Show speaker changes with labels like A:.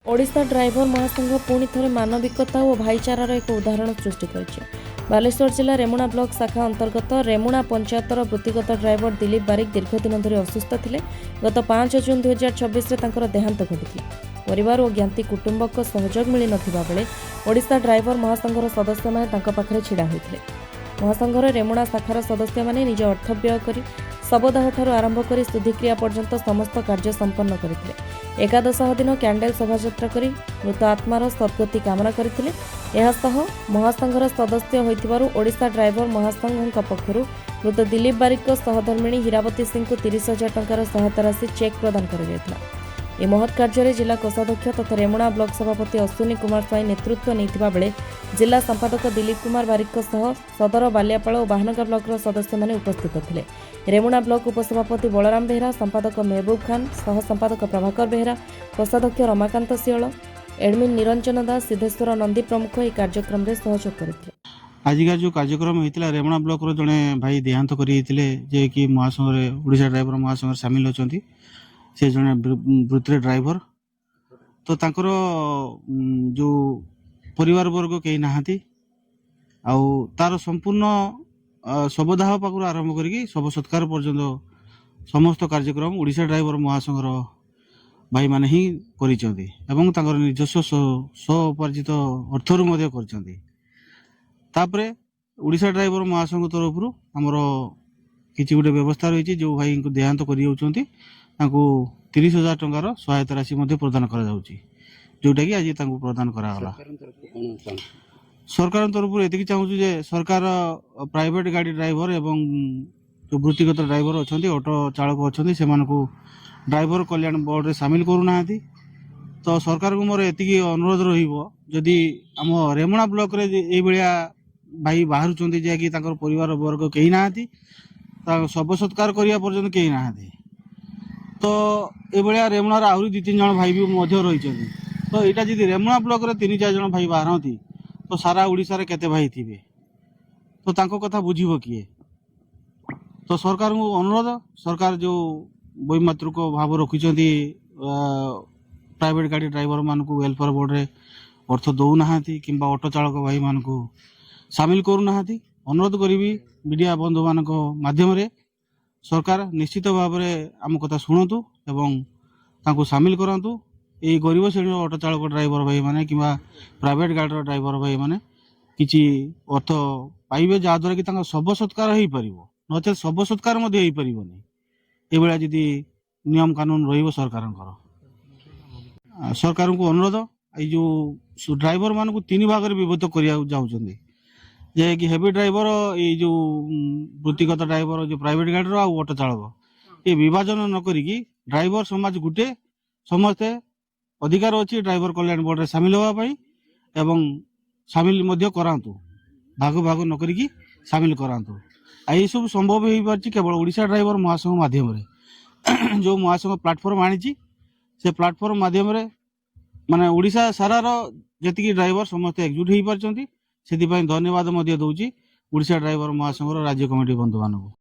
A: Odisha driver महासंघ पुणी थे मानविकता और भाईचारार एक उदाहरण सृष्टि कर बालेश्वर जिला रेमुणा ब्लॉक शाखा अंतर्गत रेमुणा पंचायतर वृत्तिगत ड्राइवर दिलीप बारिक दीर्घदिन धरी असुस्थ थे। गत 5 जून 2024 देहांत घटी परिवार और ज्ञाति कुटुंबक सहयोग मिल नथिबा बेले ओडिशा ड्राइवर महासंघर सदस्य माने पाखरे छिड़ा होइथिले। महासंघर रेमुणा शाखार सदस्य माने निज अर्थ व्यय करी शवदाह ठारू आरंभ कर शुद्धिक्रिया पर्यंत समस्त कार्य संपन्न करथिले। एकादश दिन कैंडेल शोभायात्रा करी मृत आत्मार सद्गति कामना करथिले। महासंघर सदस्य होइथिबारु ओडिशा ड्राइवर महासंघ पक्षरु मृत दिलीप बारिक सहधर्मिणी हीरावती सिंह को 30,000 टंकार सहायता राशि चेक प्रदान कर ए महत् कार्य जिला कोषाध्यक्ष तथा रेमुणा ब्लॉक सभापति अश्विनी कुमार स्वाई नेतृत्व नहीं बेले जिला संपादक दिलीप कुमार बारिक सदर बालियापाल और बाहनगा ब्लॉक सदस्य माने उपस्थित थे। रेमुणा ब्लॉक उपसभापति बलराम बेहरा, संपादक महबूब खान, सह संपादक प्रभाकर बेहरा, कोषाध्यक्ष रमाकांत सियल, एडमिन निरंजन दास, सिद्धेश्वर नंदी प्रमुख यह कार्यक्रम में सहयोग करते।
B: आजिका जो कार्यक्रम होता रेमुणा ब्लॉक जड़े भाई देहांत करे कि महासंघ ओडिशा ड्राइवर महासंघ सामिल होती से जड़े वृत्ति ड्राइवर तो तांकर जो परिवार वर्ग कहीं नहांती आउ तार संपूर्ण शवदाह पाखु आरंभ करी शव सत्कार पर्यंत समस्त कार्यक्रम ओडिशा ड्राइवर महासंघर भाई माने ही करिसेंती एवं तांकर निजस्व स्वउपार्जित अर्थरु मध्य करिसेंती। तापरे ओडिशा ड्राइवर महासंघ तरफ आमर किछि गोटे व्यवस्था रही जो भाई को देहांत करि होउचंती तांको 30,000 टंकार सहायता राशि मध्य प्रदान करा जाउची जोटा कि आज तांको प्रदान करा गला। सरकार तरफ एतिक चाहूँ जे सरकार प्राइवेट गाड़ी ड्राइवर एवं जो वृत्तिगत ड्राइवर अच्छा ऑटो चालक अच्छा से ड्राइवर कल्याण बोर्ड रे सामिल करूना। तो सरकार को मोर एतिक अनुरोध रही आम रेमुणा ब्लॉक रे ये भाया भाई बाहर कि परिवार वर्ग कहीं ना शव सत्कार करने पर्यटन कहीं ना तो ये रेमुणार आहरी 2-3 जन भाई भी रही। तो यहाँ जी रेमुणा ब्लॉक रे 3-4 जन भाई बाहर तो सारा ओडिशा रे केते भाई थे तो तांको कथा बुझीबो किए। तो सरकार को अनुरोध सरकार जो वैमातृक भाव रखिंट प्राइवेट गाड़ी ड्राइवर मान को वेलफेयर बोर्ड रे अर्थ दौना कि ऑटो चालक भाई मान को सामिल करूना। अनुरोध करी मीडिया बंधु मान माध्यम रे सरकार निश्चित भाव में आम कथा शुणु एवं तांको सामिल करातु। ये गरीब श्रेणी ऑटो चालक ड्राइवर भाई माने कि प्राइवेट गाड़ी ड्राइवर भाई माने किछि अर्थ पाइबे जहाँद्वारा कि शव सत्कार हो पार नचे शव सत्कार हो पारनी ये जदि नियम कानून सरकार को अनुरोध जो ड्राइवर मान को 3 भाग विभक्त कर जे कि हेवी ड्राइवर ये जो वृत्तिगत ड्राइवर जो प्राइवेट गाड़ी ऑटो चालक ये विभाजन न करी ड्राइवर समाज गुटे समस्ते अधिकार अच्छी ड्राइवर कल्याण बोर्ड रे सामिल होगापाई एवं सामिल मध्य करातु भाग भाग न करी सामिल करातु। ये सब संभव हो पार्टी केवल ओडिशा ड्राइवर महासंघ माध्यम रे जो महासंघ प्लाटफर्म आनी से प्लाटफर्म माध्यम रे माने ओडिशा सारार जेतिकी ड्राइवर समस्त एकजुट हो पार्टी से धन्यवाद दौची ओडिशा ड्राइवर महासंघ राज्य कमिटी बंधु मानक।